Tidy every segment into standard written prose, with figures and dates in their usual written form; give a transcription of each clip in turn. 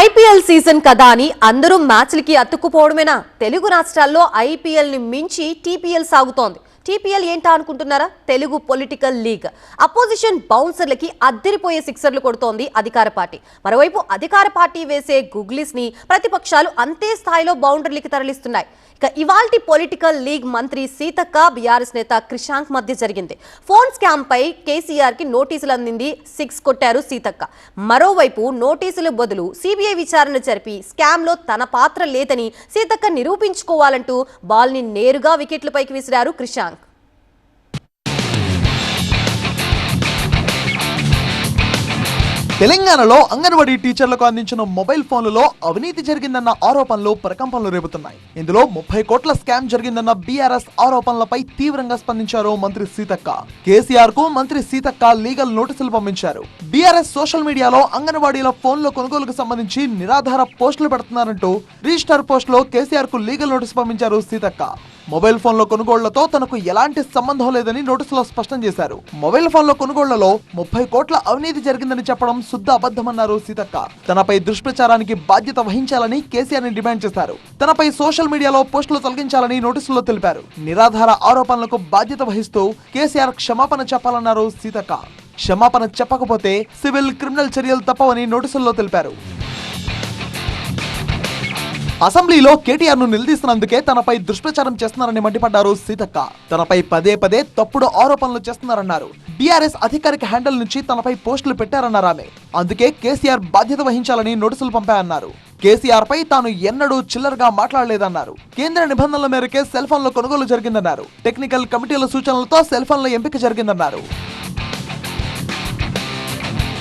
IPL season కదా అని అందరూ మ్యాచ్లకి అతుక్కుపోవడమేనా? తెలుగు రాష్ట్రాల్లో ఐపీఎల్ ని మించి టీపీఎల్ సాగుతోంది. టీపీఎల్ ఏంటా అనుకుంటున్నారా? Telugu political league. అపోజిషన్ బౌన్సర్లకి అద్దరిపోయే సిక్సర్లు కొడుతోంది అధికార పార్టీ. మరోవైపు అధికార పార్టీ వేసే గుగ్లీస్ ని ప్రతిపక్షాలు అంతే స్థాయిలో బౌండరీలకి తరలిస్తున్నాయి. ఇక ఇవాల్టి పొలిటికల్ లీగ్ మంత్రి సీతక్క, బీఆర్ఎస్ నేత క్రిషాంక్ మధ్య జరిగింది. ఫోన్ స్కామ్ పై కేసీఆర్ కి నోటీసులు అందింది. 6 కొట్టారు సీతక్క. మరోవైపు నోటీసుల బదులు సిబిఐ విచారణ జరిపి స్కామ్ లో తన పాత్ర లేదని సీతక్క నిరూపించుకోవాలంటూ బాల్ ని నేరుగా వికెట్లపైకి విసిరారు క్రిషాంక్. తెలంగాణలో అంగన్వాడీ టీచర్లకు అందించిన మొబైల్ ఫోన్లలో అవినీతి జరిగిందన్న ఆరోపణలు ప్రకంపనలు రేపుతున్నాయి. ఇందులో 30 కోట్ల స్కామ్ జరిగిందన్న బీఆర్ఎస్ ఆరోపణలపై తీవ్రంగా స్పందించారు మంత్రి సీతక్క. కేసీఆర్ కు మంత్రి సీతక్క లీగల్ నోటీసులు పంపించారు. బీఆర్ఎస్ సోషల్ మీడియాలో అంగన్వాడీల ఫోన్ల కొనుగోలుకు సంబంధించి నిరాధార పోస్టులు పెడుతున్నారంటూ రిజిస్టర్ పోస్ట్ లో కేసీఆర్ కు లీగల్ నోటీసు పంపించారు సీతక్క. మొబైల్ ఫోన్ల కొనుగోళ్లతో తనకు ఎలాంటి సంబంధం లేదని నోటీసులో స్పష్టం చేశారు. మొబైల్ ఫోన్ల కొనుగోళ్లలో 30 కోట్ల అవినీతి జరిగిందని చెప్పడం శుద్ధ అబద్ధమన్నారు సీతక్క. తనపై దుష్ప్రచారానికి బాధ్యత వహించాలని కేసీఆర్ ని డిమాండ్ చేశారు. తనపై సోషల్ మీడియాలో పోస్టులు తొలగించాలని నోటీసుల్లో తెలిపారు. నిరాధార ఆరోపణలకు బాధ్యత వహిస్తూ కేసీఆర్ క్షమాపణ చెప్పాలన్నారు సీతక్క. క్షమాపణ చెప్పకపోతే సివిల్, క్రిమినల్ చర్యలు తప్పవని నోటీసుల్లో తెలిపారు. అసెంబ్లీలో కేటీఆర్ ను నిలదీస్తున్నందుకే తనపై దుష్ప్రచారం చేస్తున్నారని మండిపడ్డారు సీతక్క. తనపై పదే పదే తప్పుడు ఆరోపణలు చేస్తున్నారన్నారు. బీఆర్ఎస్ అధికారిక హ్యాండిల్ నుంచి తనపై పోస్టులు పెట్టారన్నారు ఆమె. అందుకే కేసీఆర్ బాధ్యత వహించాలని నోటీసులు పంపాయన్నారు. కేసీఆర్ పై తాను ఎన్నడూ చిల్లరగా మాట్లాడలేదన్నారు. కేంద్ర నిబంధనల మేరకే సెల్ ఫోన్ల కొనుగోలు జరిగిందన్నారు. టెక్నికల్ కమిటీల సూచనలతో సెల్ ఫోన్ల ఎంపిక జరిగిందన్నారు.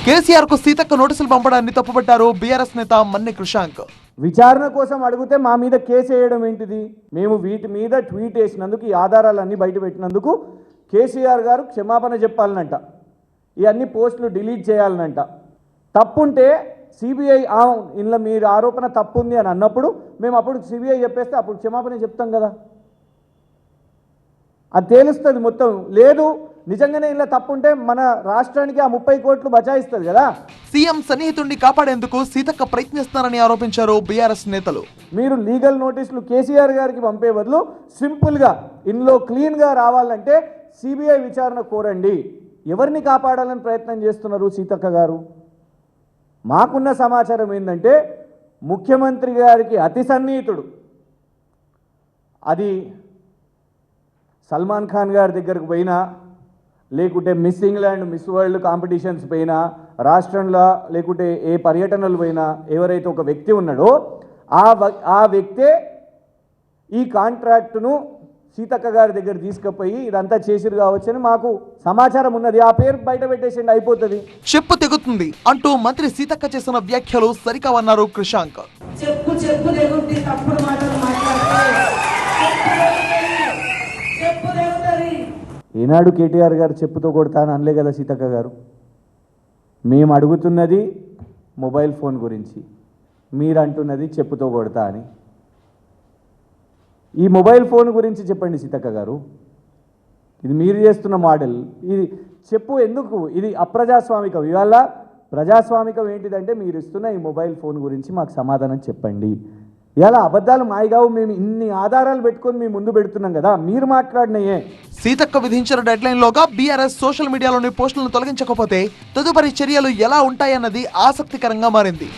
కేసీఆర్ కు సీతక్క నోటీసులు పంపడాన్ని తప్పుపట్టారు బీఆర్ఎస్ నేత మన్నె క్రిషాంక్. విచారణ కోసం అడిగితే మా మీద కేసు వేయడం ఏంటిది? మేము వీటి మీద ట్వీట్ వేసినందుకు, ఈ ఆధారాలన్నీ బయట పెట్టినందుకు కేసీఆర్ గారు క్షమాపణ చెప్పాలనంట, ఇవన్నీ పోస్టులు డిలీట్ చేయాలనంట. తప్పుంటే సిబిఐ ఇందులో మీరు ఆరోపణ తప్పు ఉంది అని అన్నప్పుడు మేము అప్పుడు సిబిఐ చెప్పేస్తే అప్పుడు క్షమాపణ చెప్తాం కదా, అది తేలుస్తుంది మొత్తం. లేదు నిజంగానే ఇలా తప్పుంటే మన రాష్ట్రానికి ఆ 30 కోట్లు బచాయిస్తుంది కదా. సీఎం సన్నిహితుడిని కాపాడేందుకు సీతక్క ప్రయత్నిస్తున్నారని ఆరోపించారు బీఆర్ఎస్ నేతలు. మీరు లీగల్ నోటీసులు కేసీఆర్ గారికి పంపే బదులు సింపుల్గా ఇందులో క్లీన్గా రావాలంటే సిబిఐ విచారణ కోరండి. ఎవరిని కాపాడాలని ప్రయత్నం చేస్తున్నారు సీతక్క గారు? మాకున్న సమాచారం ఏంటంటే ముఖ్యమంత్రి గారికి అతి సన్నిహితుడు, అది సల్మాన్ ఖాన్ గారి దగ్గరకు పోయినా, లేకుంటే miss England, miss world competitions పోయినా, రాష్ట్రంలో లేకుంటే ఏ పర్యటనలు పోయినా ఎవరైతే ఒక వ్యక్తి ఉన్నాడో ఆ వ్యక్తే ఈ కాంట్రాక్టును సీతక్క గారి దగ్గర తీసుకుపోయి ఇదంతా చేసిరు కావచ్చని మాకు సమాచారం ఉన్నది. ఆ పేరు బయట పెట్టేసిండి, అయిపోతుంది. చెప్పు తెగుతుంది అంటూ మంత్రి సీతక్క చేసిన వ్యాఖ్యలు సరికావన్నారు క్రిషాంక్. ఏనాడు కేటీఆర్ గారు చెప్పుతో కొడతా అని అనలే కదా సీతక్క గారు. మేము అడుగుతున్నది మొబైల్ ఫోన్ గురించి, మీరు అంటున్నది చెప్పుతో కొడతా అని. ఈ మొబైల్ ఫోన్ గురించి చెప్పండి సీతక్క గారు. ఇది మీరు చేస్తున్న మోడల్. ఇది చెప్పు ఎందుకు? ఇది అప్రజాస్వామికం. ఇవాళ ప్రజాస్వామికం ఏంటిదంటే మీరు ఇస్తున్న ఈ మొబైల్ ఫోన్ గురించి మాకు సమాధానం చెప్పండి. ఇలా అబద్ధాలు మాయగావు. మేము ఇన్ని ఆధారాలు పెట్టుకొని మేము ముందు పెడుతున్నాం కదా, మీరు మాట్లాడినయే. సీతక్క విధించిన డెడ్ లైన్ లోగా బీఆర్ఎస్ సోషల్ మీడియాలోని పోస్టులను తొలగించకపోతే తదుపరి చర్యలు ఎలా ఉంటాయన్నది ఆసక్తికరంగా మారింది.